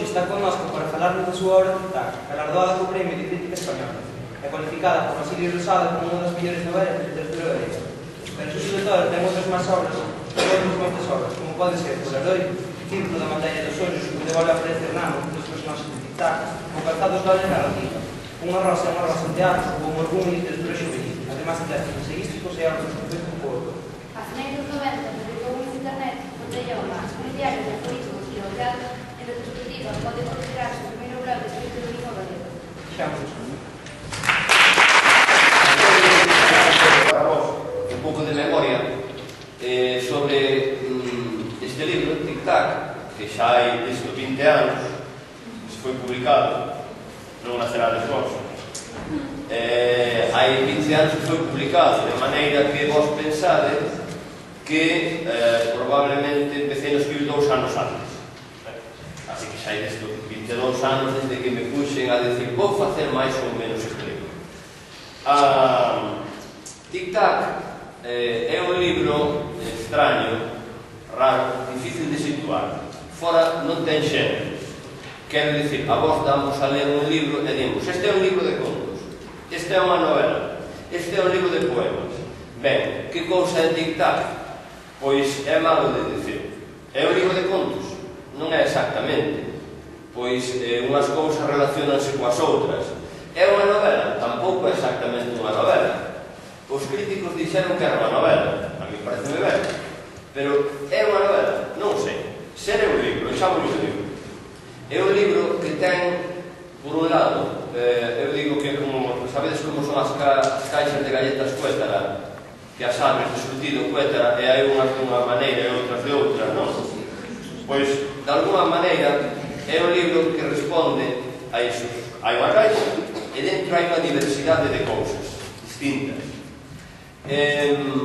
está connosco para falarnos da súa obra Tic-Tac, galardoada co Premio de Crítica Española e cualificada por Basilio Rosado como unha das mellores novelas de literatura galega. Pero o seu lector ten outras máis obras, outras moitas obras, como pode ser Polaroid, Círculo da Montaña dos Ollos, onde volve a aparecer Namo, dos personaxes de Tic-Tac, ou Calzados Dobles narrativa, Unha rosa en teatro ou Morgún en literatura juvenil, además de textos ensaísticos e autos de poeta. A finais dos 90, publicou en internet Botellona, os diarios de aforismos e o teatro, en retrospectiva pode considerarse o primeiro grau de escrito do lingua galega. Xamos. Para vos, un pouco de memoria sobre este libro, Tic-Tac, que xa hai desde 20 anos, que se foi publicado non nacerades vos. Hai 20 anos que foi publicado, de maneira que vos pensades que probablemente empecé a escribir 2 anos antes. Así que xa hai desde 22 anos desde que me puxen a decir vou facer máis ou menos este libro. Tic-Tac é un libro extraño, raro, difícil de situar. Fora non ten xénero. Quero dicir, a vos damos a ler un libro e dimos, este é un libro de contos, este é unha novela, este é un libro de poemas. Ben, que cousa é Tic-Tac? Pois é malo de dicir. É un libro de contos? Non é exactamente. Pois unhas cousas relacionanse coas outras. É unha novela? Tampouco é exactamente unha novela. Os críticos dixeron que era unha novela, a mí parece ben. Pero é unha novela? Non sei. Ser é un libro, chamo un libro. É un libro que ten, por un lado, eu digo que como, sabedes como son as caixas de galletas Cuétara, que as abres de surtido Cuétara e hai unhas de unha maneira e outras de outra, non? Pois, de alguma maneira, é un libro que responde a iso. Hai unha caixa e dentro hai unha diversidade de cousas distintas.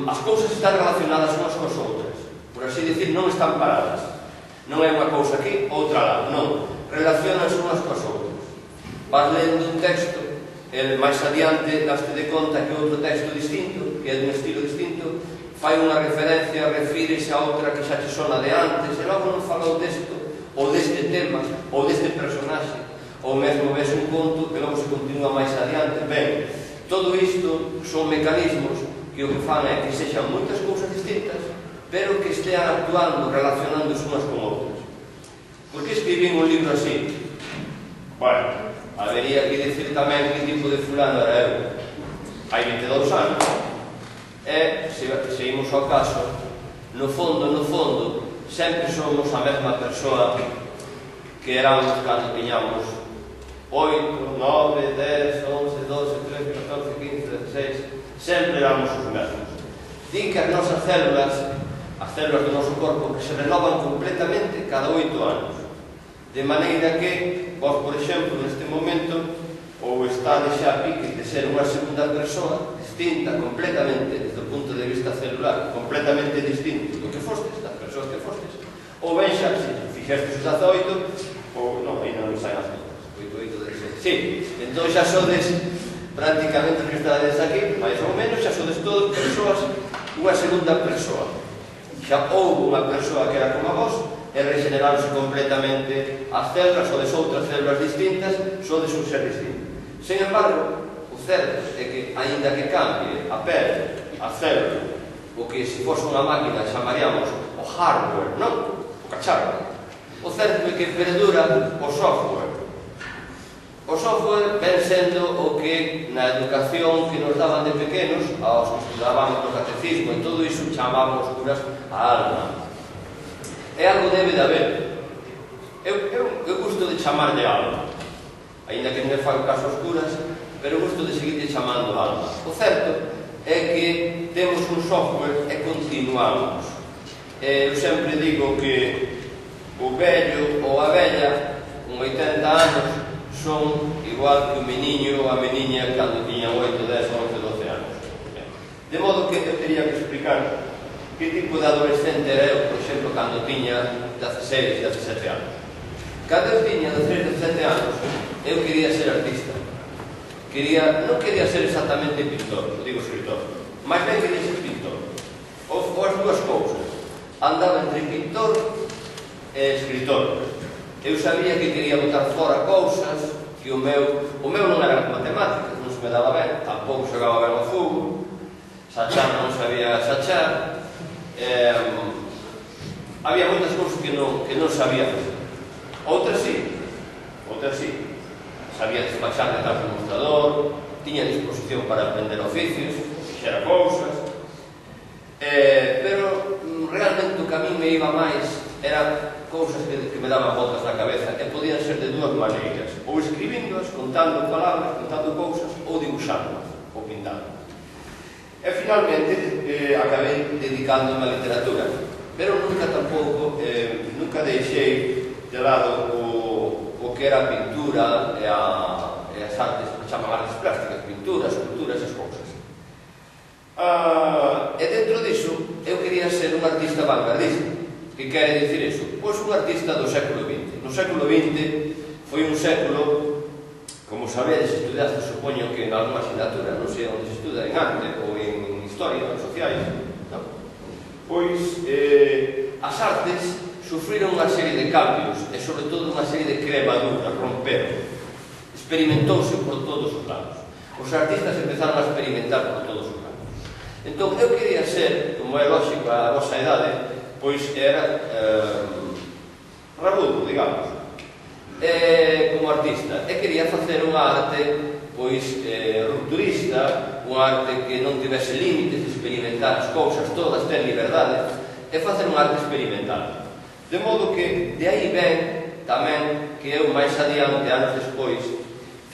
As cousas están relacionadas unhas coas outras, por así dicir, non están paradas. Non é unha cousa aquí, outra lá, non. Relacionanse unhas coas outras. Vas lendo un texto, e máis adiante daste de conta que outro texto distinto, que é dun estilo distinto, fai unha referencia, refírese a outra que xa te sona de antes, e logo non falou desto, ou deste tema, ou deste personaxe, ou mesmo ves un conto que logo se continúa máis adiante. Ben, todo isto son mecanismos que o que fan é que sexan moitas cousas distintas, pero que estean actuando, relacionándose unhas con outras. Por que escribín un libro así? Bueno, habería que dicir tamén que tipo de fulano era eu. Hai 22 anos. E, se imos ao caso, no fondo, sempre somos a mesma persoa que éramos cando tiñamos 8, 9, 10, 11, 12, 13, 14, 15, 16, sempre éramos os mesmos. Din que as nosas células, as células do noso corpo, que se renovan completamente cada 8 anos. De maneira que, vos, por exemplo, neste momento, ou estades xa a pique de ser unha segunda persoa distinta completamente, desde o punto de vista celular, completamente distinto do que fostes, das persoas que fostes, ou ben xa, se fixestes os 18, ou non, aí non saen as contas, 8, 16, sí, entón xa sodes prácticamente que estades aquí, máis ou menos, xa sodes todas persoas, unha segunda persoa. Xa houve unha persoa que era como a vos e regeneraronse completamente as células, sodes outras células distintas, sodes un ser distinto. Sen embargo, o certo é que, aínda que cambie a pele, a célula, o que se fose unha máquina chamaríamos o hardware, non? O cacharro. O certo é que perdura o software. O software ven sendo o que na educación que nos daban de pequenos, aos que estudábamos o catecismo e todo iso chamábamos curas a alma. É algo debe de haber. Eu gusto de chamarlle alma, ainda que non me fai caso aos curas, pero gusto de seguirlle chamando alma. O certo é que temos un software e continuamos. Eu sempre digo que o vello ou a vella, con 80 anos, son igual que o meniño ou a meniña cando tiñan 8, 10, 11, 12 anos. De modo que eu teria que explicar que tipo de adolescente era eu, por exemplo, cando tiña 16, 17 anos. Cando eu tiña 16, 17 anos, eu quería ser artista. Non quería ser exactamente pintor, digo escritor, mas ben quería ser pintor. Ou as dúas cousas. Andaba entre pintor e escritor. Eu sabía que quería botar fora cousas que o meu non era matemáticas, non se me daba ben, tampouco xogaba ben ao fútbol, sachar non sabía sachar, había moitas cousas que non sabía facer. Outras sí, sabía despachar detrás do mostrador, tiña disposición para aprender oficios, fixera cousas, pero realmente o que a mí me iba máis eran cousas que me daban voltas na cabeza e podían ser de dúas maneiras, ou escribíndoas, contando palabras, contando cousas, ou dibujándoas, ou pintando. E finalmente acabei dedicándome á literatura, pero nunca deixei de lado o que era a pintura e as artes que chaman artes plásticas, pintura, escultura, esas cousas. E dentro diso eu quería ser un artista vanguardista. Que quere dicir iso? Pois un artista do século XX. No século XX foi un século, como sabedes, estudaste, supoño que en alguma asignatura, non sei onde se estuda, en arte ou en historia, en sociais, non? Pois as artes sufriron unha serie de cambios e, sobre todo, unha serie de crebaduras, romperon. Experimentouse por todos os lados. Os artistas empezaron a experimentar por todos os lados. Entón, eu quería ser, como é lógico a vosa idade, pois era rabudo, digamos, como artista, e quería facer unha arte pois rupturista, unha arte que non tivese límites, experimentar as cousas todas, ter liberdade, e facer unha arte experimental. De modo que de aí ven tamén que eu máis adiante, anos despois,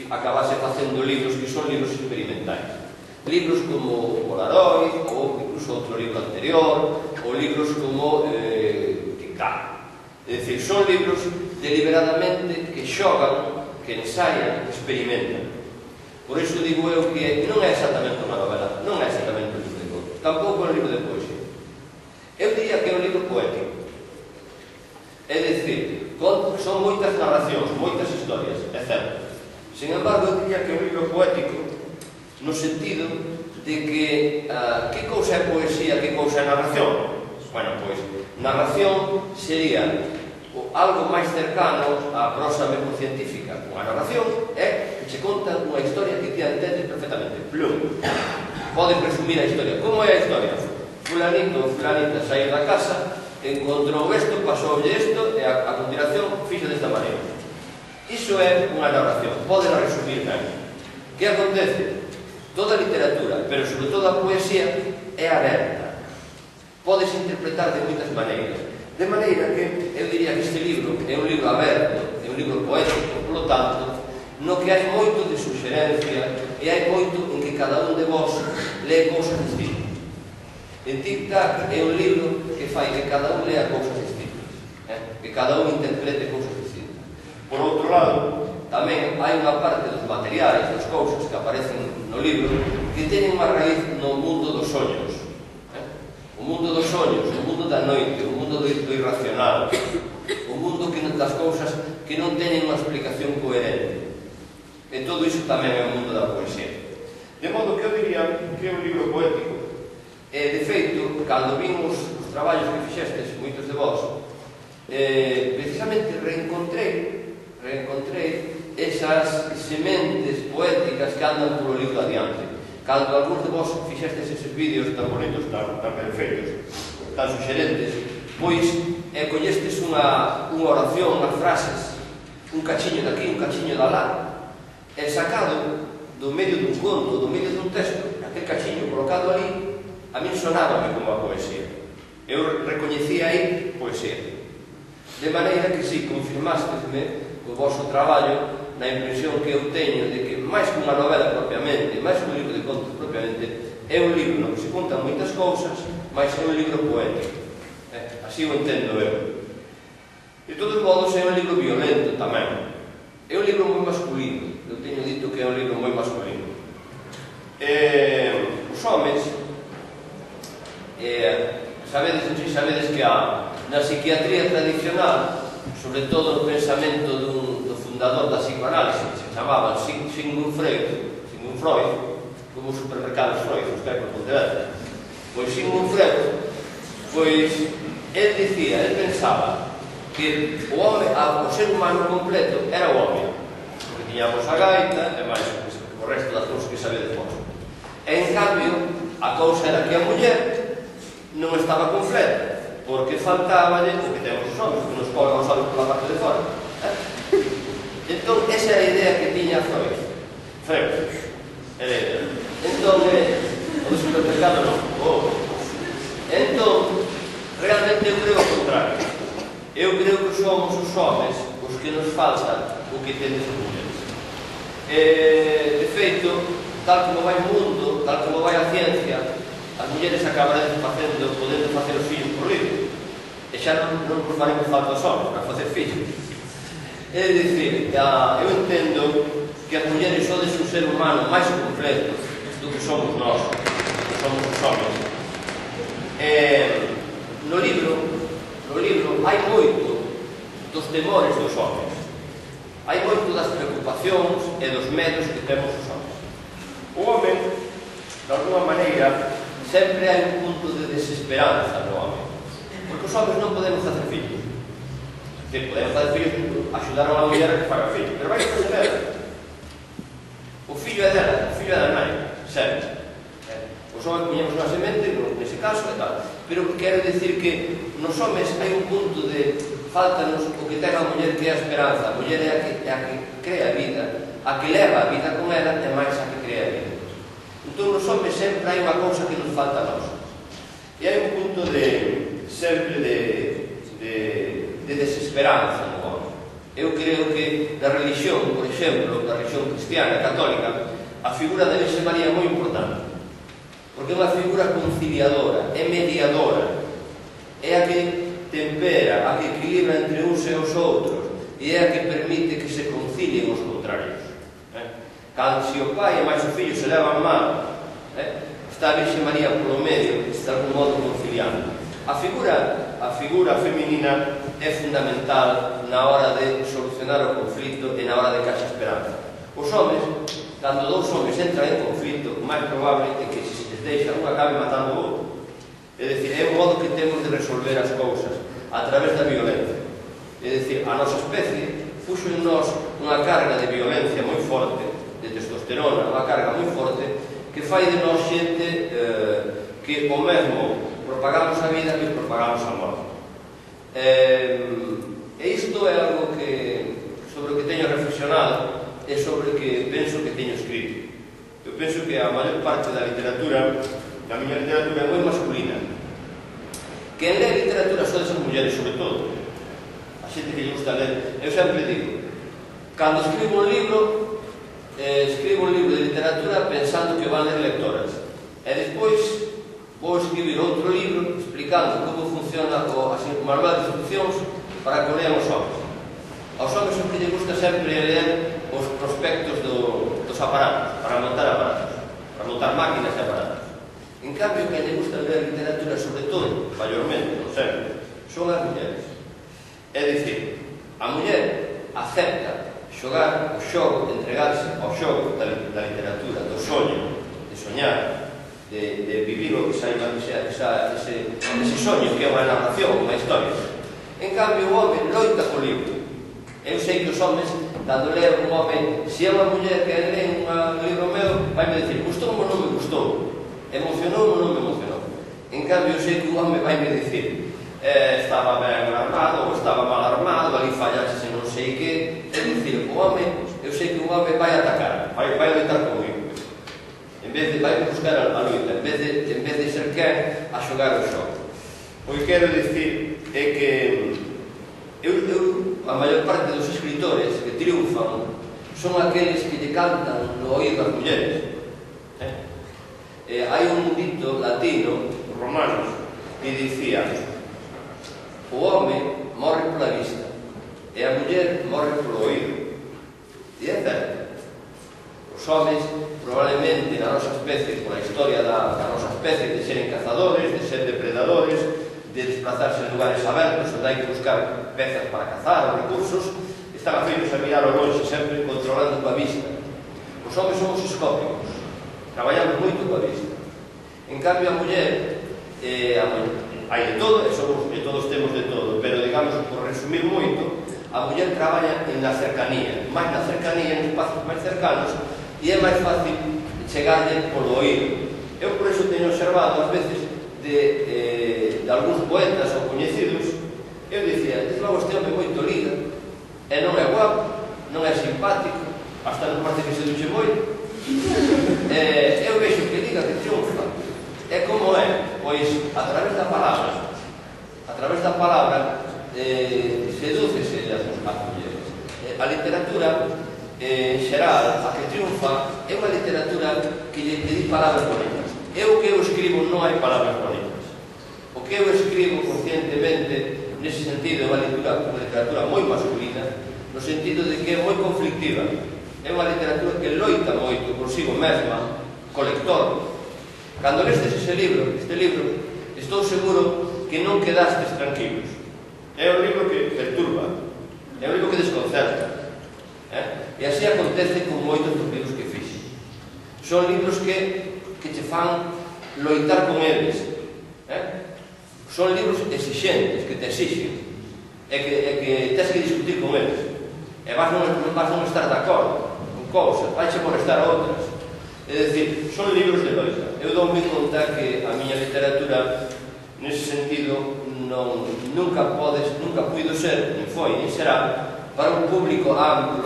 acabase facendo libros que son libros experimentais. Libros como Polaroid, ou incluso outro libro anterior, ou libros como Tic-Tac. É dicir, son libros deliberadamente que xogan, que ensaian, que experimentan. Por iso digo eu que non é exactamente unha novela, non é exactamente un libro de contos, tampouco é un libro de poesía. Eu diría que é un libro poético. É dicir, son moitas narracións, moitas historias, é certo. Sin embargo, eu diría que é un libro poético no sentido de que cousa é poesía, que cousa é narración? Bueno, pois, narración sería algo máis cercano á prosa mesmo científica. Unha narración é que che conta unha historia que ti entendes perfectamente. Plum. Pode presumir a historia. Como é a historia? Fulanito ou fulanita saíu da casa, encontrou isto, pasoulle isto, e a continuación fixo desta maneira. Iso é unha narración. Pode resumir ben. Que acontece? Toda a literatura, pero sobre todo a poesía, é aberta. Podes interpretar de moitas maneiras. De maneira que eu diría que este libro é un libro aberto, é un libro poético, por lo tanto, no que hai moito de suxerencia e hai moito en que cada un de vos lee cousas distintas. En Tic-Tac é un libro que fai que cada un lea cousas distintas, que cada un interprete cousas distintas. Por outro lado, tamén hai unha parte dos materiais, das cousas que aparecen no libro, que teñen unha raíz no mundo dos soños. O mundo dos soños, o mundo da noite, o mundo do irracional, o mundo das cousas que non teñen unha explicación coherente. E todo iso tamén é o mundo da poesía. De modo que eu diría que é un libro poético. De feito, cando vimos os traballos que fixestes, moitos de vos, precisamente reencontrei esas sementes poéticas que andan polo libro adiante. Cando algúns de vos fixestes eses vídeos tan bonitos, tan perfeitos, tan suxerentes, pois collestes unha oración, unhas frases, un cachiño daqui, un cachiño de alá, e sacado do medio dun conto, do medio dun texto, aquel cachiño colocado ali, a min sonábame como a poesía. Eu recoñecía aí poesía. De maneira que si confirmastesme o vosso traballo na impresión que eu teño de que máis que unha novela propiamente, máis que un libro de contos propiamente, é un libro no que se contan moitas cousas, mas é un libro poético. Así o entendo eu. De todos modos, é un libro violento tamén. É un libro moi masculino. Eu teño dito que é un libro moi masculino. Os homes, sabedes que na psiquiatría tradicional, sobre todo no pensamento do fundador da psicoanálise, que se chamaba Sigmund Freud, como os supermercados Freud, os que hai por Pontevedra. Pois Sigmund Freud, pois, el pensaba que o ser humano completo era o home, porque tiñamos a gaita e máis o resto das cousas que sabedes vos. E en cambio a cousa era que a muller non estaba completa, porque faltaballe o que temos os homens, que nos colgan os homens pola parte de fora. Entón, esa é a idea que tiña Freud. Entón, o supermercado non. Entón, realmente eu creo o contrario. Eu creo que somos os homens os que nos faltan o que tenes as mulleres. De feito, tal como vai o mundo, tal como vai a ciencia, as mulleres acabarán podendo facer os fillos por libre. E xa non nos faremos falta os homens para facer fillos. É dicir, eu entendo que as mulleres sodes un ser humano máis completo do que somos nós, que somos os homens. No libro hai moito dos temores dos homens, hai moito das preocupacións e dos medos que temos os homens. O home, de alguma maneira, sempre hai un punto de desesperanza no home, porque os homens non podemos facer fillos. Podemos fazer fillos, axudar a unha muller a que faga fillos, pero vai a fazer ela. O fillo é dela, o fillo é da nai, sempre. Os homens poñemos unha semente, nese caso, e tal. Pero quero dicir que nos homens hai un punto de faltanos o que ten a muller, que é a esperanza. A muller é a que crea a vida, a que leva a vida con ela, e máis a que crea a vida. Entón, nos homens sempre hai unha cousa que nos falta a nós. E hai un punto sempre de desesperanza no home. Eu creo que na religión, por exemplo, na religión cristiana, católica, a figura da Virxe María é moi importante, porque é unha figura conciliadora, é mediadora, é a que tempera, a que equilibra entre uns e os outros, e é a que permite que se concilien os contrarios. Cando se o pai e máis o fillo se levan mal, está a Virxe María polo medio, está de algún modo conciliando. A figura feminina é fundamental na hora de solucionar o conflito e na hora de que haxa esperanza. Os homens, cando dous homens entran en conflito, o máis probable é que se les deixa un acabe matando o outro. É dicir, é o modo que temos de resolver as cousas, a través da violencia. É dicir, a nosa especie puxo en nós unha carga de violencia moi forte, de testosterona, unha carga moi forte, que fai de nós xente que o mesmo propagamos a vida que propagamos a morte. E isto é algo sobre o que teño reflexionado e sobre o que penso que teño escrito. Eu penso que a maior parte da literatura, da miña literatura, é moi masculina. Quen lê literatura son esas mulleres, sobre todo. A xente que lle gusta ler. Eu sempre digo, cando escribo un libro de literatura pensando que van ler lectoras. E despois vou escribir outro libro explicando como funciona o manual de instruccións para que o lean os homens. Aos homens sempre lle gusta sempre ler os prospectos dos aparatos, para montar máquinas e aparatos. En cambio, que lle gusta ler literatura, sobre todo, maiormente, non sempre, son as mulleres. É dicir, a muller acepta xogar o xogo, entregarse ao xogo da literatura, do soño, de soñar, de vivir o que saiba ese soño que é unha narración, unha historia. En cambio, o home loita co libro. Eu sei que os homens, cando leen un home, se é unha muller que lee un libro meu, vai me dicir, gustou ou non me gustou, emocionou ou non me emocionou. En cambio, eu sei que un home vai me dicir, estaba ben armado ou estaba mal armado, ali fallaxe non sei que. É dicir, o home, eu sei que un home vai atacar, vai loitar comigo. En vez de vai buscar a loita, en vez de ser quen a xogar o xogo. O que quero dicir é que a maior parte dos escritores que triunfan son aqueles que lle cantan no oído as mulleres. Hai un dito latino, romanos, que dicía: o home morre pola vista e a muller morre polo oído. E é certo. Os homens, probablemente, na nosa especie, pola historia da nosa especie, de seren cazadores, de ser depredadores, de desplazarse en lugares abertos, onde hai que buscar pezas para cazar ou recursos, están afeitos a mirar ao longe, sempre controlando coa vista. Os homens somos escópicos, traballamos moito coa vista. En cambio, a muller, hai de todo, e todos temos de todo, pero, digamos, por resumir moito, a muller traballa na cercanía, máis na cercanía, en espazos máis cercanos, e é máis fácil chegarlle polo oído. Eu por iso teño observado, ás veces, de algúns poetas ou coñecidos, eu dicía, logo este home moito liga, e non é guapo, non é simpático, hasta non parece que se duche moito. Eu vexo que liga, que triunfa. É como é, pois, a través da palabra, sedúcese as mulleres. A literatura, en xeral, a que triunfa, é unha literatura que lle di palabras bonitas. O que eu escribo non hai palabras bonitas. O que eu escribo conscientemente, nese sentido, é unha literatura moi masculina, no sentido de que é moi conflictiva. É unha literatura que loita moito consigo mesma, co lector. Cando lestes este libro, estou seguro que non quedastes tranquilos. É un libro que perturba, é un libro que desconcerta. E así acontece con moitos dos libros que fixe. Son libros que che fan loitar con eles. Son libros exixentes, que te exixen, e que tens que discutir con eles. E vas non estar de acordo con cousas, vais a molestar a outras. É dicir, son libros de loita. Eu dou-me conta que a miña literatura, nese sentido, nunca puido ser, nin foi, nin será, para un público amplo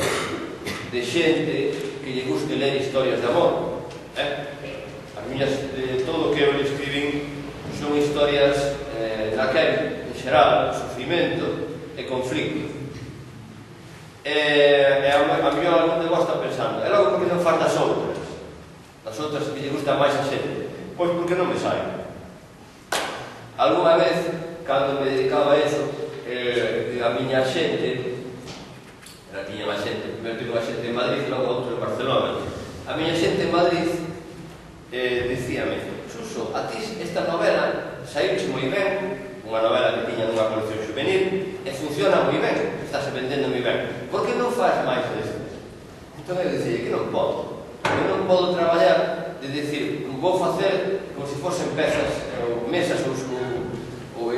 de xente que lle guste ler historias de amor. As miñas, todo o que eu escribín son historias naquel, en xeral, sufrimento e conflicto. E a mí algún de vos está pensando, e logo porque non faz das outras que lle gusta máis a xente? Pois porque non me sai. Alguna vez, cando me dedicaba a eso, a miña xente, primeiro tivo a xente en Madrid e logo outro en Barcelona. A miña xente en Madrid dicíame, Suso, a ti esta novela saíche moi ben, unha novela que tiña nunha colección juvenil, e funciona moi ben, estáse vendendo moi ben. Por que non faz máis destes? Entón eu dicía que non podo. Eu non podo traballar de dicir, vou facer como se fosen pezas, ou mesas, ou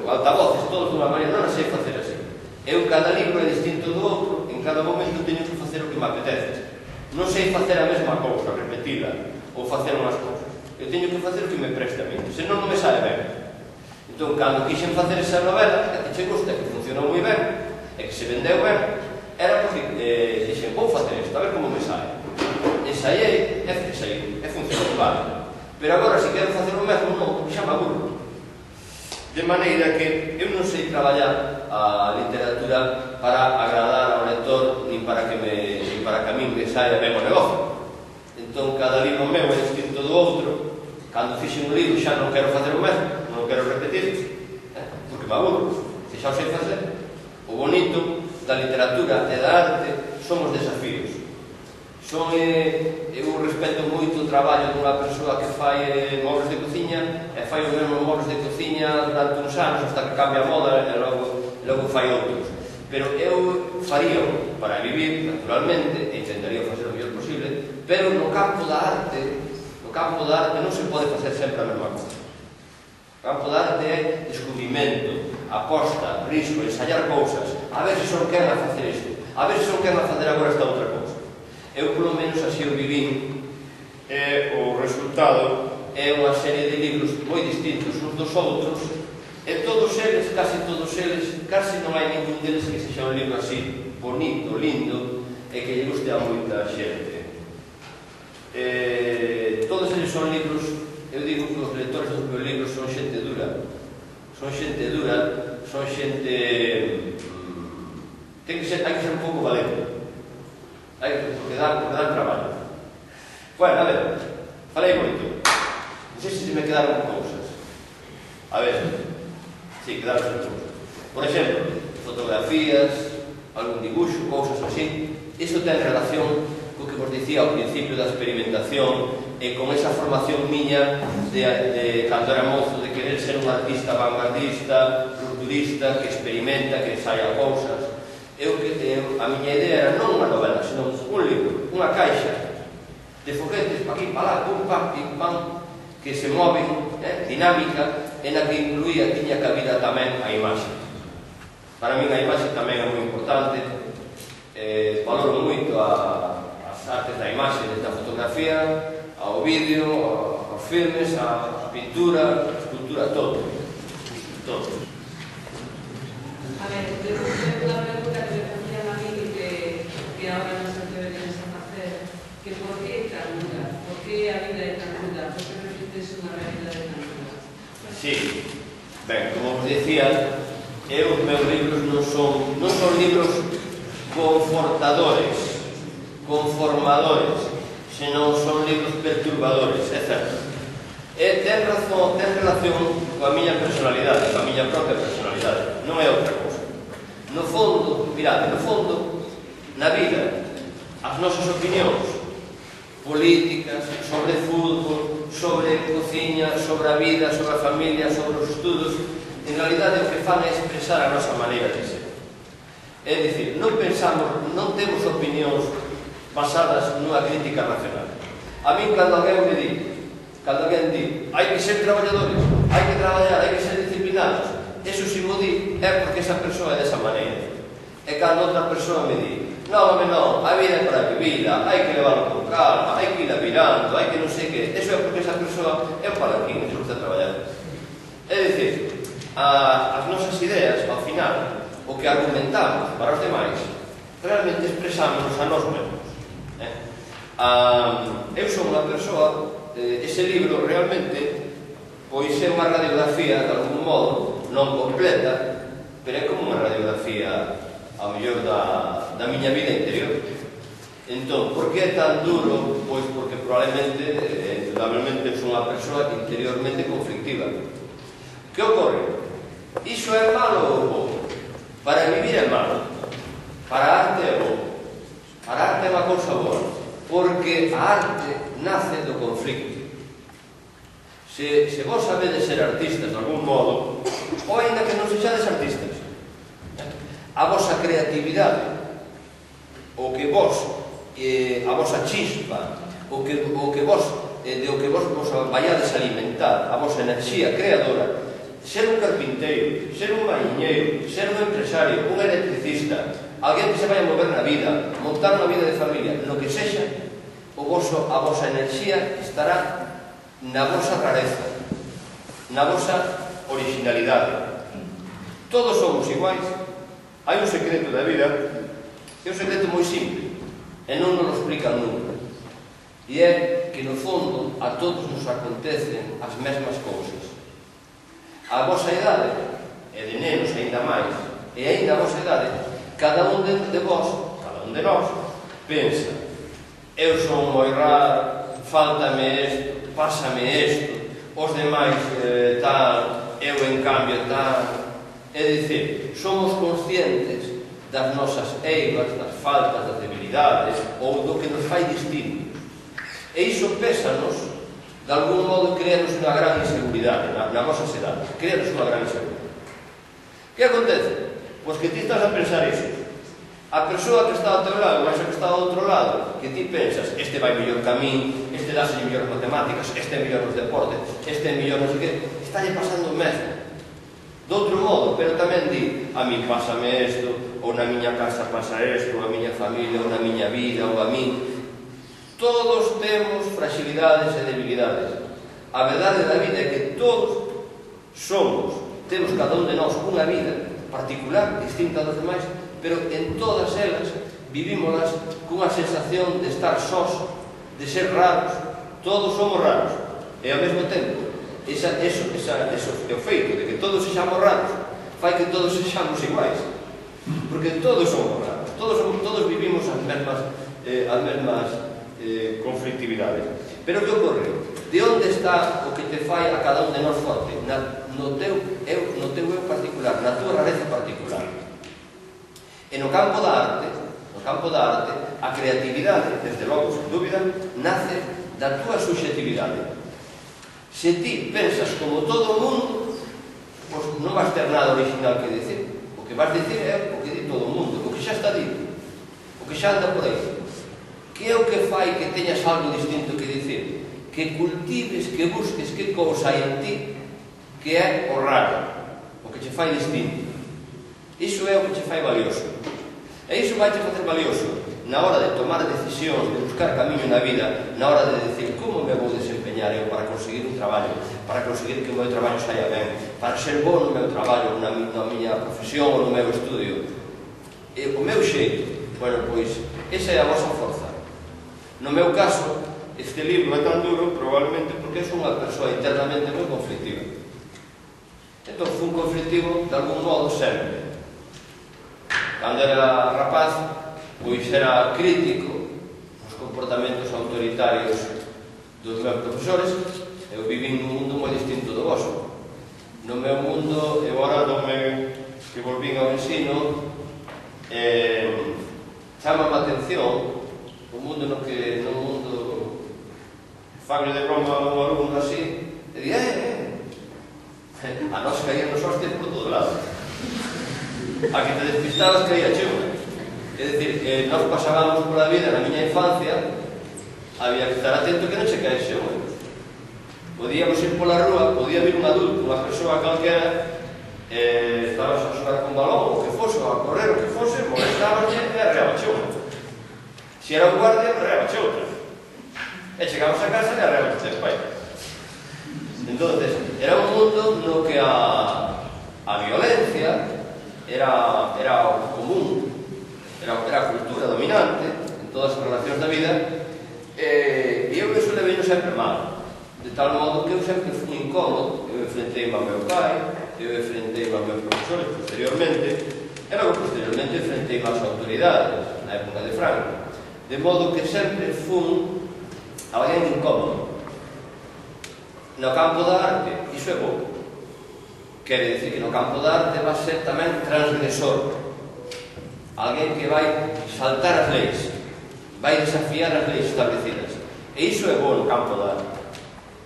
altavoces, todos dunha maneira, non sei facer así. Eu, cada libro é distinto do outro, en cada momento teño que facer o que me apetece. Non sei facer a mesma cousa, repetila, ou facer unhas cousas. Eu teño que facer o que me preste a mí, senón non me sale ben. Entón, cando quixen facer esa novela, que che gusta, que funcionou moi ben, e que se vendeu ben, era porque dixen, vou facer isto, a ver como me sale. Ensaiei, e funcionou, vale. Pero agora, se quero facer o mesmo, non, xa me aburro. De maneira que eu non sei traballar a literatura para agradar ao lector, nin para que a min me saia ben o negocio. Entón, cada libro meu é distinto do outro. Cando fixe un libro xa non quero facer o mesmo, non quero repetir, porque me aburro, que xa o sei facer. O bonito da literatura e da arte son os desafíos. Eu respeto moito o traballo dunha persoa que fai móveis de cociña e fai os mesmos móveis de cociña durante uns anos hasta que cambia a moda e logo fai outros. Pero eu faría para vivir, naturalmente, e intentaría facer o mellor posible, pero no campo da arte non se pode facer sempre a mesma cosa. O campo da arte é descubrimento, aposta, risco, ensayar cousas, a ver se son quen a facer isto, a ver se son quen a facer agora esta outra cousa. Eu, polo menos, así o vivín, e o resultado é unha serie de libros moi distintos uns dos outros, e todos eles, casi non hai ningún deles que sexa un libro así, bonito, lindo, e que lle guste a moita xente. Todos eles son libros, eu digo que os lectores dos meus libros son xente dura, son xente hai que ser un pouco valente. Porque dan traballo. Bueno, a ver, falei moito. Non sei se me quedaron cousas. A ver, si, quedaron cousas. Por exemplo, fotografías, algún dibuixo, cousas así. Iso ten relación co que vos dicía ao principio da experimentación e con esa formación miña de cando era mozo, de querer ser un artista vanguardista, rupturista, que experimenta, que ensaia cousas. A miña idea era non unha novela, senón un libro, unha caixa de foguetes pa aquí, pa lá, pum, pam, pim, pam, que se moven, dinámica, e na que incluía, tiña cabida tamén a imaxe. Para min a imaxe tamén é moi importante, valoro moito as artes da imaxe, desde a fotografía, ao vídeo, aos filmes, a pintura, a escultura, todo. A ver, eu tenho unha pregunta que me facían a mí que ahora non se deberían facer, que por que tan dura? Por que a vida é tan dura? Por que repites unha realidade tan dura? Sí, ben, como vos dicía, os meus libros non son libros confortadores, conformadores, senón son libros perturbadores, é certo. E ten relación coa miña personalidade, coa miña propia personalidade, non é outra cousa. No fondo, mirade, na vida, as nosas opinións políticas, sobre fútbol, sobre cociña, sobre a vida, sobre a familia, sobre os estudos, en realidade o que fan é expresar a nosa maneira de ser. É dicir, non temos opinións basadas nunha crítica racional. A min, cando alguén di, hai que ser traballadores, hai que traballar, hai que ser disciplinados, eso si mo di é porque esa persoa é desa maneira. E cando outra persoa me di, non, a vida é para vivida, hai que levarlo con calma, hai que ir virando, hai que non sei que, eso é porque esa persoa é un palanquín, que gusta traballar. É dicir, as nosas ideas, ao final, o que argumentamos para os demais, realmente expresámonos a nós mesmos. Eu sou unha persoa, ese libro realmente, pois é unha radiografía, de algún modo, non completa, pero é como unha radiografía, ao mellor, da miña vida interior. Entón, por que é tan duro? Pois porque probablemente, indudablemente, sou unha persoa interiormente conflictiva. Que ocorre? Iso é malo ou bo? Para vivir é malo. Para a arte é bo. Para a arte é unha cousa boa. Porque a arte nace do conflicto. Se vos sabedes ser artistas de algún modo, ou ainda que non sexades artistas, a vosa creatividade, o que vos, a vosa chispa, o que vos vaiades alimentar, a vosa enerxía creadora, ser un carpinteiro, ser un mariñeiro, ser un empresario, un electricista, alguén que se vai a mover na vida, montar unha vida de familia, no que sexa, a vosa enerxía estará na vosa rareza, na vosa originalidade. Todos somos iguais. Hai un secreto da vida, é un secreto moi simple, e non nos lo explican nunca. E é que, no fondo, a todos nos acontecen as mesmas cousas. A vosa idade, e de nenos ainda máis, e ainda a vosa idade, cada un de vos, cada un de nós, pensa: eu son moi raro, fáltame isto, pásame isto, os demais tal, eu en cambio tal. É dicir, somos conscientes das nosas eivas, das faltas, das debilidades, ou do que nos fai distintos. E iso pésanos, de algún modo, creanos unha gran inseguridade na nosa sociedade, creanos unha gran inseguridade. Que acontece? Pois que ti estás a pensar iso. A persoa que está ao teu lado, mas a que está ao outro lado, que ti pensas, este vai mellor que a min, este dase mellor matemáticas, este é mellor nos deportes, este é mellor non sei que, estálle pasando o mesmo. De outro modo, pero tamén di, a min pásame isto, ou na miña casa pasa isto, ou a miña familia, ou na miña vida, ou a min. Todos temos fragilidades e debilidades. A verdade da vida é que todos temos cada un de nós unha vida particular, distinta dos demais, pero en todas elas vivímolas cunha sensación de estar sós, de ser raros. Todos somos raros. E ao mesmo tempo, eso é o feito de que todos sexamos raros, fai que todos sexamos iguais, porque todos somos raros, todos vivimos as mesmas conflictividades. Pero que ocorre? De onde está o que te fai a cada un de nós forte? No teu eu particular, na tua rareza particular. E no campo da arte, a creatividade, desde logo, sen dúbida, nace da tua subjetividade. Se ti pensas como todo o mundo, pois non vas ter nada original que dicir. O que vas dicir é o que di todo o mundo, o que xa está dito, o que xa anda por aí. Que é o que fai que teñas algo distinto que dicir? Que cultives, que busques que cousa hai en ti que é o raro, o que che fai distinto. Iso é o que che fai valioso. E iso vai te facer valioso na hora de tomar decisións, de buscar camiño na vida, na hora de decir como me vou desempeñar eu para conseguir un traballo, para conseguir que o meu traballo saia ben, para ser bon no meu traballo, na miña profesión ou no meu estudio. E o meu xeito, bueno, pois, esa é a vosa forza. No meu caso, este libro é tan duro probablemente porque sou unha persoa internamente moi conflictiva. Entón, fui un conflictivo de algún modo sempre. Cando era rapaz, pois era crítico os comportamentos autoritarios dos meus profesores. Eu viví nun mundo moi distinto do vosso. No meu mundo, eu agora que volvín ao ensino, chama-me a atención o mundo no mundo fago de broma a un alumno así e di, a nos caían os hostias por todo lado. A que te despistabas caía cheo. É dicir, nós pasábamos pola vida na miña infancia, había que estar atento que non se caese o mundo. Podíamos ir pola rúa, podía vir un adulto, unha persoa calquera, estabas a xogar con balón, o que fose, ou a correr, o que fose, molestábase e arreabache unha. Se era un guardia, arreabache outra. E chegamos a casa e arreabache a pai. Entonces, era un mundo no que a violencia era o común, era a cultura dominante en todas as relacións da vida, e eu eso levei sempre mal, de tal modo que eu sempre fui incómodo. Eu enfrentei-me ao meu pai, eu enfrentei-me aos meus profesores posteriormente, e logo posteriormente enfrentei-me ás autoridades na época de Franco, de modo que sempre fui alguén incómodo. No campo da arte, iso é bo. Quere dicir que no campo da arte vai ser tamén transgresor, alguén que vai saltar as leis, vai desafiar as leis establecidas, e iso é bo no campo da arte.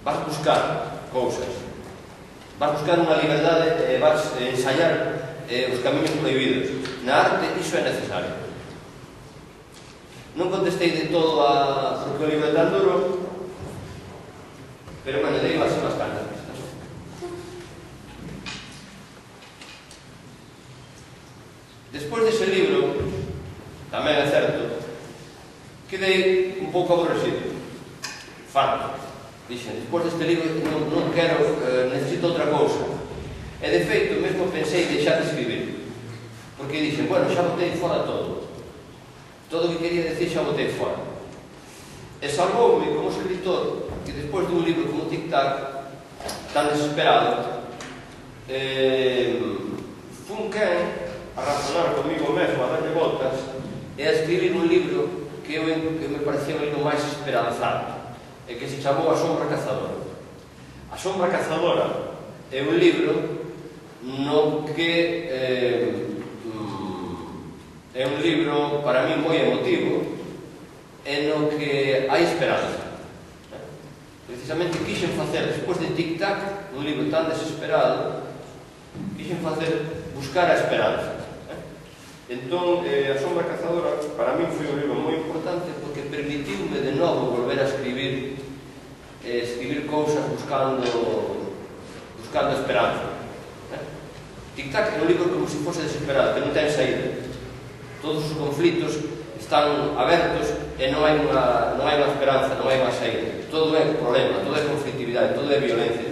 Vas buscar cousas, vas buscar unha liberdade, vas ensayar os camiños prohibidos. Na arte iso é necesario. Non contestei de todo porque o libro é tan duro, pero bueno, dei así bastante. Despois dese libro, tamén é certo, quedei un pouco aborrecido, farto. Dixen, despois deste libro non quero, necesito outra cousa. E de feito, mesmo pensei deixar de escribir, porque dixen, bueno, xa botei fora todo o que quería decir xa botei fora. E salvoume como escritor que despois dun libro como Tic Tac, tan desesperado, fun quen a razonar comigo mesmo, a darlle voltas, e a escribir un libro que me parecía o libro máis esperanzado, e que se chamou A Sombra Cazadora. A Sombra Cazadora é un libro no que é un libro para mí moi emotivo, e no que hai esperanza. Precisamente quixen facer, despois de Tic Tac, un libro tan desesperado, quixen buscar a esperanza. Entón, A Sombra Cazadora para mí foi un libro moi importante porque permitiume de novo volver a escribir cousas buscando esperanza. Tic Tac é un libro como se fose desesperado, que non ten saída. Todos os conflitos están abertos e non hai unha esperanza, non hai unha saída. Todo é problema, todo é conflictividade, todo é violencia.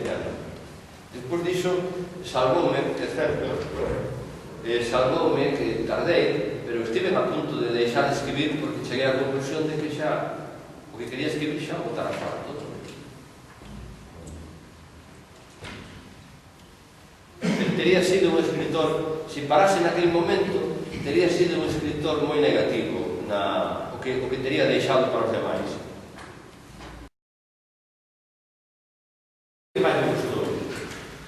Despois diso, salvoume, que é certo, salvoume que tardei, pero estive a punto de deixar de escribir porque cheguei á conclusión de que xa o que quería escribir xa botara fora todo. Tería sido un escritor, se parase naquele momento, tería sido un escritor moi negativo o que tería deixado para os demais. O que máis me gustou?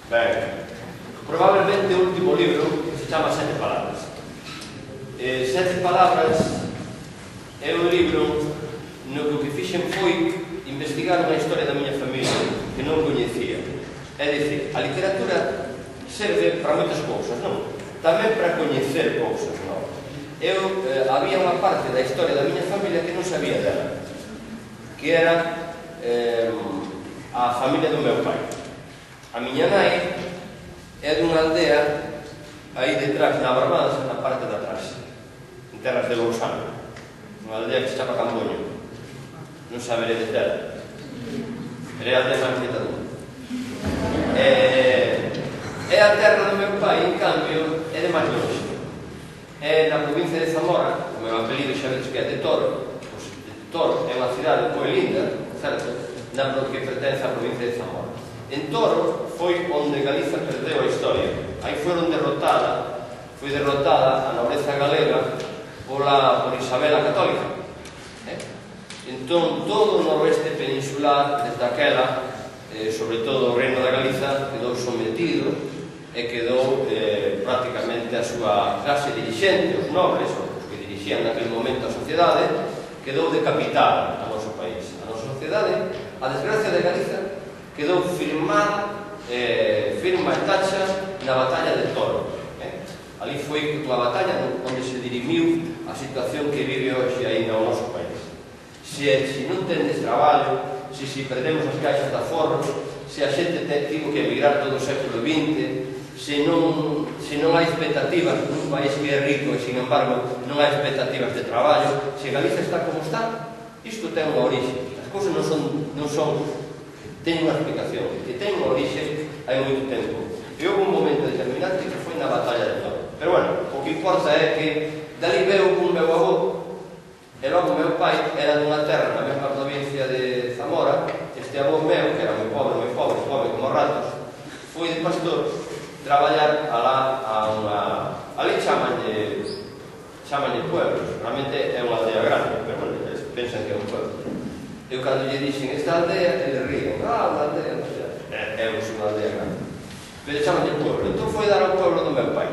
Ben, probablemente o último libro se chama Sete Palabras. Sete Palabras é un libro no que o que fixen foi investigar unha historia da miña familia que non coñecía. É dicir, a literatura serve para moitas cousas, non? Tamén para coñecer cousas novas. Había unha parte da historia da miña familia que non sabía dela, que era a familia do meu pai. A miña nai é dunha aldea aí detrás, na Barbadas, na parte de atrás, en terras de Lousano, unha aldea que se chama Camboño. Non saberedes dela. É a aldea máis bonita do mundo. É a terra do meu pai, en cambio, é de máis longe. É na provincia de Zamora, o meu apelido xa vedes que é de Toro. Pois, Toro é unha cidade moi linda, certo? Que pertence á provincia de Zamora. En Toro foi onde Galiza perdeu a historia. Aí foi derrotada a nobreza galega por Isabel a Católica. Entón, todo o noroeste peninsular, desde aquela, sobre todo o reino da Galiza, quedou sometido e quedou prácticamente a súa clase dirixente, os nobles, os que dirixían naquele momento a sociedade, quedou decapitada ao noso país. A nosa sociedade, a desgracia de Galiza, quedou firma e tacha na batalla de Toro. Ali foi a batalla onde se dirimiu a situación que vive hoxe aí no noso país. Se non tendes traballo, se perdemos as caixas de aforros, se a xente tivo que emigrar todo o século XX, se non hai expectativas nun país que é rico e, sin embargo, non hai expectativas de traballo, se Galiza está como está, isto ten unha orixe. As cousas non son teñen unha explicación, que ten unha orixe hai moito tempo. E houve un momento determinante que foi na batalla de Toro. Pero, bueno, o que importa é que dali veu un meu avó. E logo o meu pai era dunha terra na mesma provincia de Zamora. Este avó meu, que era moi pobre como ratos, foi de pastor traballar ali chamanlle pueblos. Realmente é unha aldea grande, pero bueno, pensan que é un pueblo. Eu cando lle dixen esta aldea, eles ríen, unha aldea, é unha aldea grande, pero chamanlle pueblo. Entón foi dar ao pueblo do meu pai,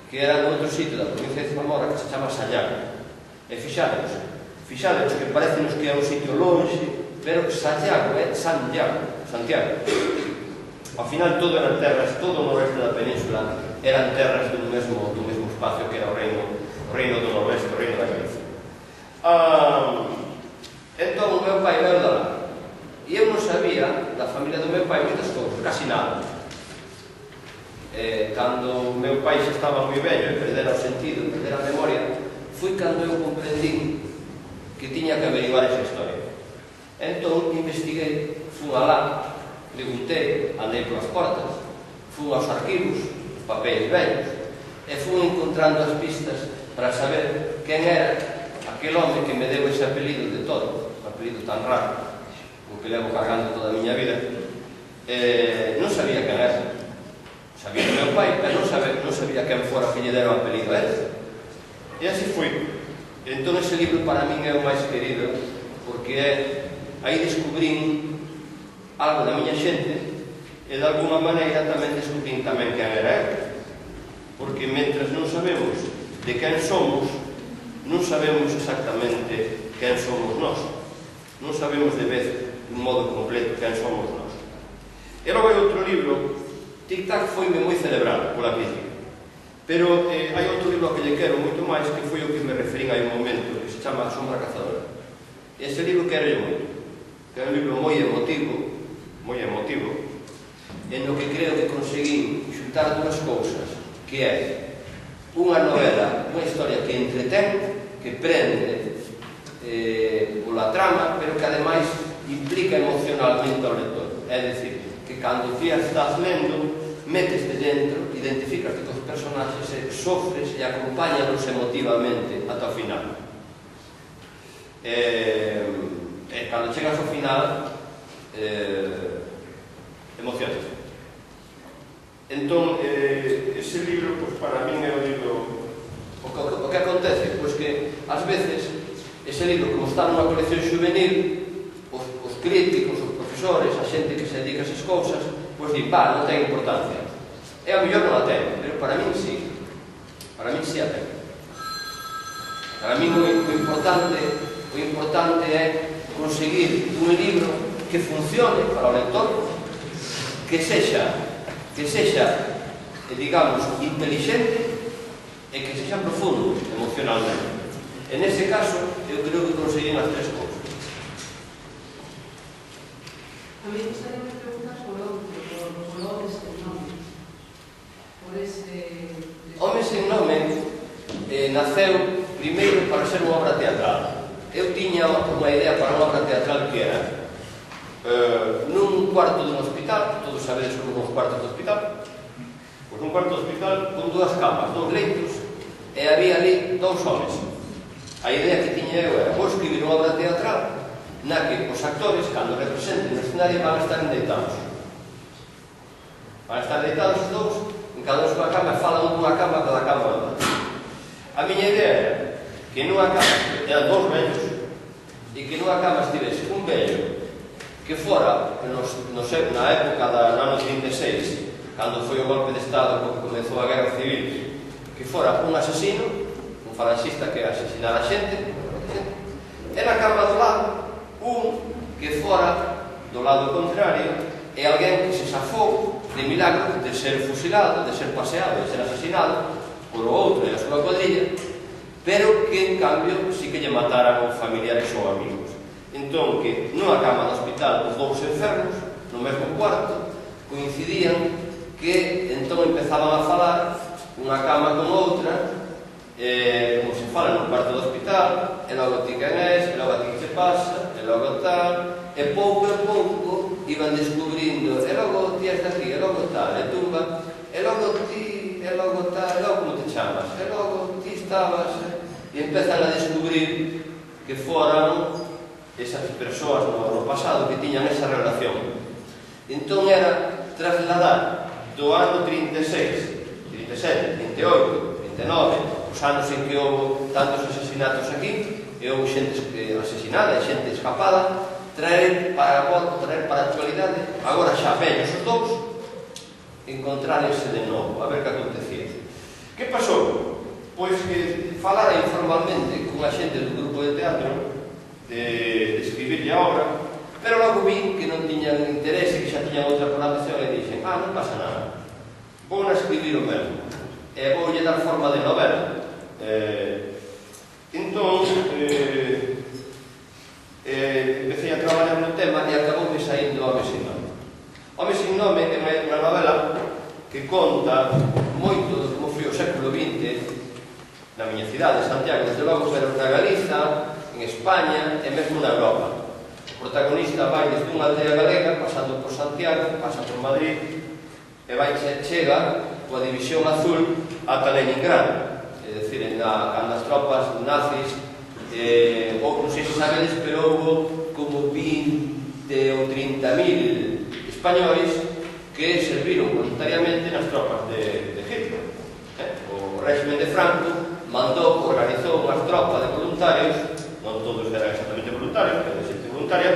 que era noutro sitio da provincia de Zamora que se chama Sallago. E fixádemos que parecenos que é un sitio longe, pero Santiago é Santiago. Ao final todo eran terras, todo o noroeste da península eran terras do mesmo espacio que era o reino do noroeste, o reino da Galiza. Entón o meu pai veu lá, e eu non sabía da familia do meu pai moitas cousas, casi nada. Cando o meu pai xa estaba moi vello e perdera o sentido, perdera a memoria, foi cando eu comprendín que tiña que averiguar esa historia. Entón, investiguei, fui alá, preguntei, andei polas portas, fui aos arquivos, os papéis vellos, e fui encontrando as pistas para saber quen era aquel home que me deu ese apelido de Toro, un apelido tan raro, o que levo cargando toda a miña vida. Non sabía quen era. Sabía o meu pai, pero non sabía quen fora que lle dera o apelido a ele. E así foi. Entón ese libro para min é o máis querido, porque aí descubrín algo da miña xente e de alguna maneira tamén descubrín tamén quen era ele. Porque mentras non sabemos de quen somos, non sabemos exactamente quen somos nós. Non sabemos de vez, dun modo completo, quen somos nós. E logo hai outro libro, Tic Tac foime moi celebrado pola crítica. Pero hai outro libro que lle quero moito máis, que foi o que me referín hai un momento, que se chama A Sombra Cazadora. E ese libro quero moito, que é un libro moi emotivo, en no que creo que conseguín xuntar dúas cousas, que é unha novela, unha historia que entretén, que prende pola trama, pero que ademais implica emocionalmente ao lector. É dicir, que cando ti estás lendo, meteste dentro, identificas cos personaxes e sofres e acompáñanos emotivamente ata o final. Cando chegas ao final, emocionas. Entón, ese libro, para min é o libro... O que acontece? Pois que, ás veces, ese libro, como está nunha colección juvenil, os críticos, os profesores, a xente que se dedica a esas cousas, pois di, non ten importancia. E a mellor non a ten, pero para min sí. Para min sí a ten. Para min o importante é conseguir un libro que funcione para o lector, que sexa, digamos, inteligente e que sexa profundo emocionalmente. En ese caso, eu creo que conseguín as tres cousas. A mí me gustaría preguntar sobre outro, deste nome. por ese... Home sen nome naceu primeiro para ser unha obra teatral. Eu tiña unha idea para unha obra teatral que era nun cuarto dun hospital, todos sabedes como un cuarto do hospital, pois nun cuarto do hospital con dúas camas, dous leitos, e había ali dous homes. A idea que tiña eu era vou escribir unha obra teatral na que os actores, cando representen no escenario, van a estar deitados. Van a estar deitados os dous, en cada unha cama, falan dunha cama cada cama da outra. A miña idea era que nunha cama, eran dous vellos, e que nunha cama estivese un vello que fora, na época do ano 36, cando foi o golpe de Estado, cando comezou a Guerra Civil, que fora un asesino, un falanxista que asesinara a xente, e na cama do lado, un que fora do lado contrario, e alguén que se safou de milagro de ser fusilado, de ser paseado, de ser asesinado por o outro e a súa cuadrilla, pero que, en cambio, sí que lle mataran os familiares ou amigos. Entón, que nunha cama do hospital os dous enfermos, no mesmo cuarto, coincidían que entón empezaban a falar unha cama con outra, como se fala no cuarto do hospital, e logo ti quen és, e logo a ti que che pasa, e logo tal, e pouco iban descubrindo, e logo ti és daqui, e logo tal, e tumba, e logo ti, e logo tal, e logo como te chamas, e logo ti estabas, e empezan a descubrir que foran esas persoas no pasado que tiñan esa relación. Entón era trasladar do ano 36, 37, 38, 39, os anos en que houve tantos asesinatos aquí, e houve xente asesinada e xente escapada, traer para a actualidade, agora xa vellos os dous, encontrarese de novo, a ver que acontecía. Que pasou? Pois que falara informalmente cunha xente do grupo de teatro de escribirlle a obra, pero logo vi que non tiñan interese, que xa tiñan outra programación, e dixen, non pasa nada, vou a escribir o mesmo, e voulle dar forma de novela. Entón, empecé a traballar no tema e acaboume saindo Home sin nome. Home sin nome é unha novela que conta moito de como foi o século XX na miña cidade, Santiago, desde logo, pero na Galiza, en España e mesmo na Europa. O protagonista vai desde unha aldea galega, pasando por Santiago, pasa por Madrid, e vai chega coa División Azul ata Leningrado. É dicir, cando as tropas nazis, non sei se sabedes, pero houve como 20 ou 30.000 españois que serviron voluntariamente nas tropas de Hitler. O régimen de Franco organizou unhas tropas de voluntarios, non todos eran exactamente voluntarios, pero de xente voluntaria,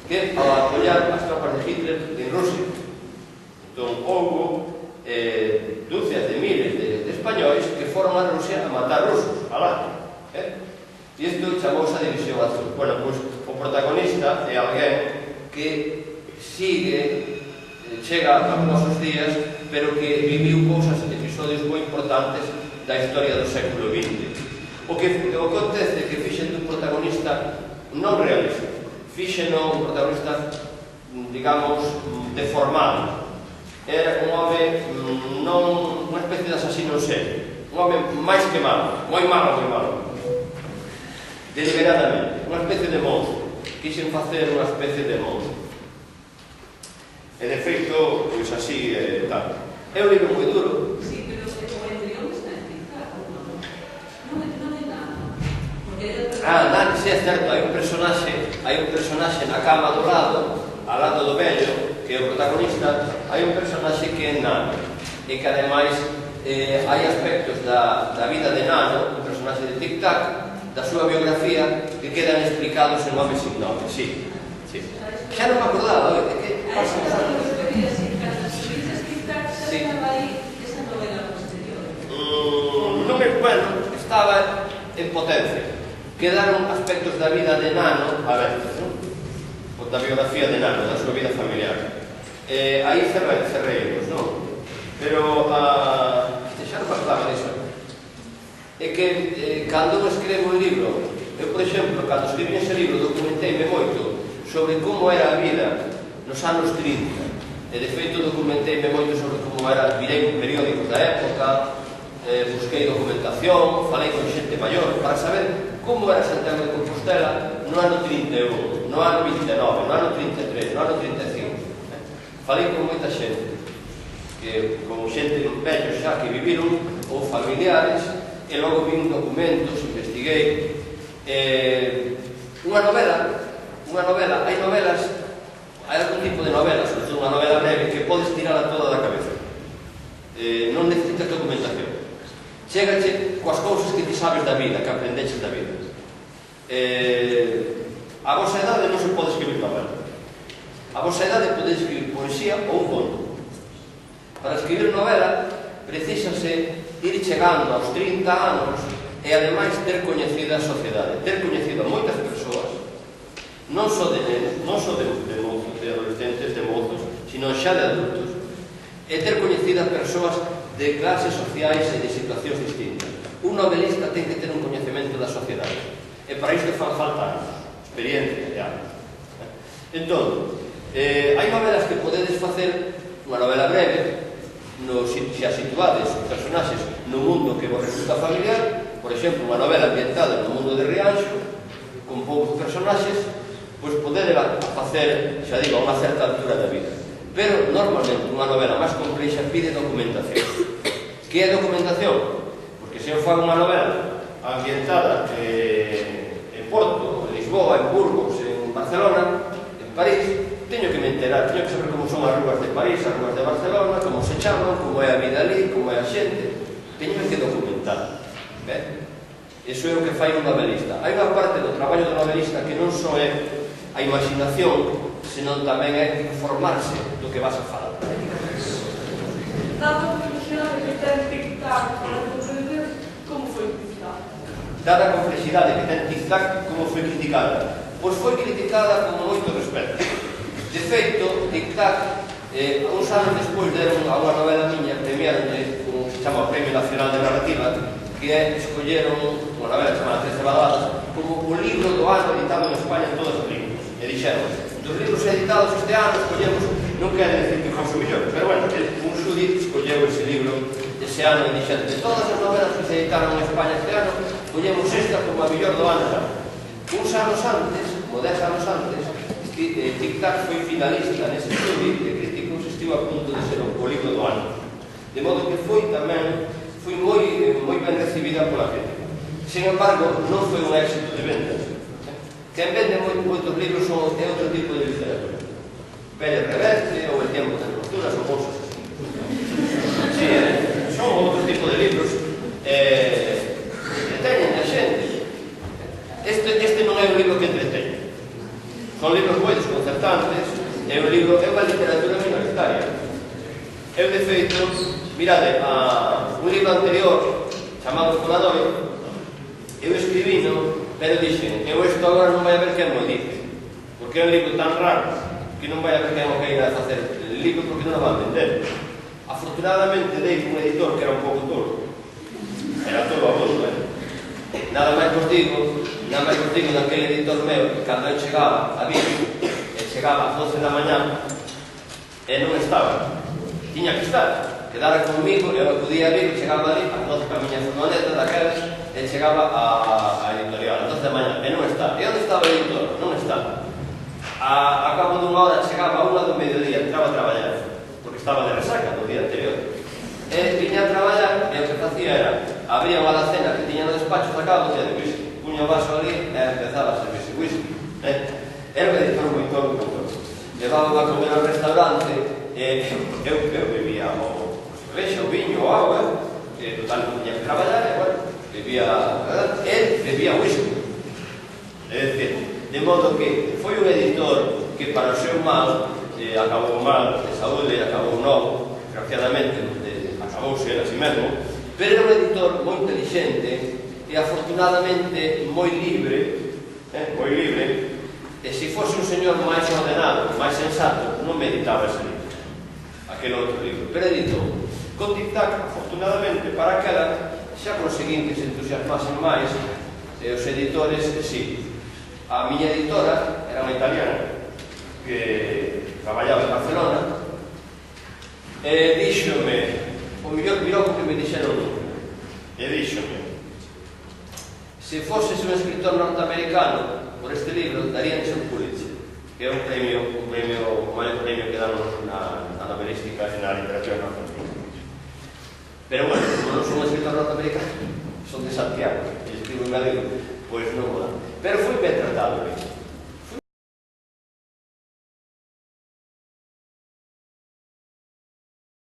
que para apoiar as tropas de Hitler en Rusia. Entón, houve dúcias de miles de españois que foron a Rusia a matar rusos, alá. E isto chamouse a División Azul. Bueno, pois o protagonista é alguén que chega a nosos días, pero que viviu cousas, episodios moi importantes da historia do século XX. O que acontece é que fixen un protagonista non realista, fixen un protagonista, digamos, deformado. Era un home non unha especie de asasino en serio, un home máis que malo, moi malo, deliberadamente, unha especie de monstro. Quixen facer unha especie de monstro. E de feito, pois así tal. É un libro moi duro. Sí, pero o embrión está explicado, non? Non é nada. Sí, é certo, hai un personaxe na cama do lado, ao lado do vello, que é o protagonista, hai un personaxe que é Nano, e que ademais hai aspectos da vida de Nano, un personaxe de Tic Tac, da súa biografía, que quedan explicados en Home sin nome, sí. Xa non me acordaba, é que pasa uns anos. Non é bueno, estaba en potencia. Quedaron aspectos da vida de Nano a veces, non? Da biografía de Nano, da súa vida familiar. Aí cerreimos, non? Pero xa non falaba disso. É que cando eu escrevo un libro, eu, por exemplo, cando escribí ese libro, documenteime moito sobre como era a vida nos anos 30 E de feito documenteime moito sobre como era, virei un periódico da época, busquei documentación, falei con xente maior para saber como era Santiago de Compostela no ano 31, no ano 29, no ano 33, no ano 35. Falei con moita xente, con xente vellos xa que viviron ou familiares, e logo vin documentos, investiguei. Unha novela, hai novelas, hai algún tipo de novelas, sobre todo unha novela breve, que podes tirala toda da cabeza. Non necesitas documentación. Chégache coas cousas que ti sabes da vida, que aprendeches da vida. A vosa idade non se pode escribir novela. A vosa idade pode escribir poesía ou un conto. Para escribir novela precisase ir chegando aos 30 anos e ademais ter coñecida a sociedade, ter coñecido a moitas persoas, non só de nenos, non só de mozos, de adolescentes, de mozos, sino xa de adultos, e ter coñecida persoas de clases sociais e de situacións distintas. Un novelista ten que ter un coñecemento da sociedade, e para isto fan falta anos, experiencia de anos. Entón, hai novelas que podedes facer, unha novela breve, se a situades os personaxes no mundo que vos resulta familiar, por exemplo, unha novela ambientada no mundo de Rianxo, con poucos personaxes, pois poderela facer, xa digo, a unha certa altura da vida. Pero, normalmente, unha novela máis complexa pide documentación. Que é documentación? Porque se eu fago unha novela ambientada en Porto, en Lisboa, en Burgos, en Barcelona, en París, teño que me enterar, teño que saber como son as rúas de París, as rúas de Barcelona, como se chaman, como é a vida ali, como é a xente. Teño que documentar. Iso é o que fai un novelista. Hai unha parte do traballo do novelista que non só é a imaginación, senón tamén é informarse do que vas a falar. Dada a complexidade que ten TikTok para comprender como foi criticada. Dada a complexidade que ten TikTok, como foi criticada? Pois foi criticada con moito respeto. De feito, TikTok, uns anos despois deron a unha novela miña, premiaronlle, como se chama o Premio Nacional de Narrativa, que escolleron unha novela chamada 13 baladas, como o libro do ano editado en España en todos os libros. E dixeron, dos libros editados este ano, escollemos, non quere decir que fose o millón, pero bueno, un xudí escolleu ese libro ese ano e dixeron, de todas as novelas que se editaron en España este ano, escollemos esta como a millor do ano xa. Uns anos antes, ou 10 anos antes, TikTok foi finalista nese estudio de críticos, estivo a punto de ser o libro do ano. De modo que foi tamén, foi moi ben recibida pola crítica. Sin embargo, non foi un éxito de ventas. Quen vende moitos libros é outro tipo de literatura. Pérez Reverte ou El tiempo de ruptura son cousas así. Sí, son outro tipo de libros que teñen a xente. Este non é un libro que entreteña. Son libros moi desconcertantes, é unha literatura minoritaria. Eu, de feito, mirade, un libro anterior, chamado Coladoiro, eu escribino, pero dixen, eu isto agora non vai haber quen mo dice, porque é un libro tan raro que non vai haber quen mo queira facer el libro porque non o van vender. Afortunadamente, dei un editor que era un pouco tolo. Era tolo a mundo, Nada máis vos digo daquele editor meu que cando eu chegaba a Vigo, chegaba ás 12 da mañá e non estaba. Tiña que estar, quedara comigo, eu acudía a Vigo, chegaba ali, ás 12 ca miña furgoneta daquelas, e chegaba a editorial, ás 12 da mañá, e non está. E onde estaba o editor? Non está. A cabo dunha hora chegaba a 1 do mediodía, entraba a traballar, porque estaba de resaca do día anterior. E viña a traballar, e o que facía era, abría unha alacena que tiña no despacho, sacaba botella de whisky, puña o vaso ali, e empezaba a servirse whisky. Era un editor moi todo. Levábame a comer ao restaurante, eu bebía o cervexa, o viño, o agua, total non tiña que traballar, e bueno, bebía whisky. É dicir, de modo que foi un editor que para o seu mal acabou mal de saúde, acabou novo, desgraciadamente acabouse ele a si mesmo, pero era un editor moi inteligente e afortunadamente moi libre, e se fose un señor máis ordenado, máis sensato, non me editaba ese libro, aquel outro libro, pero editou. Con TikTok, afortunadamente, para aquela, xa conseguín que se entusiasmasen máis, e os editores, sí. A miña editora era unha italiana que traballaba en Barcelona, díxome, o mellor piropo que me dixeron nunca, e díxome, se foses un escritor norteamericano por este libro, daríanche un Pulitzer, que é un maior premio que dan na novelística e na literatura norteamericana. Pero bueno, como non son un escritor norteamericano, son de Santiago, e escribo en galego, pois non o dan. Pero foi ben tratado,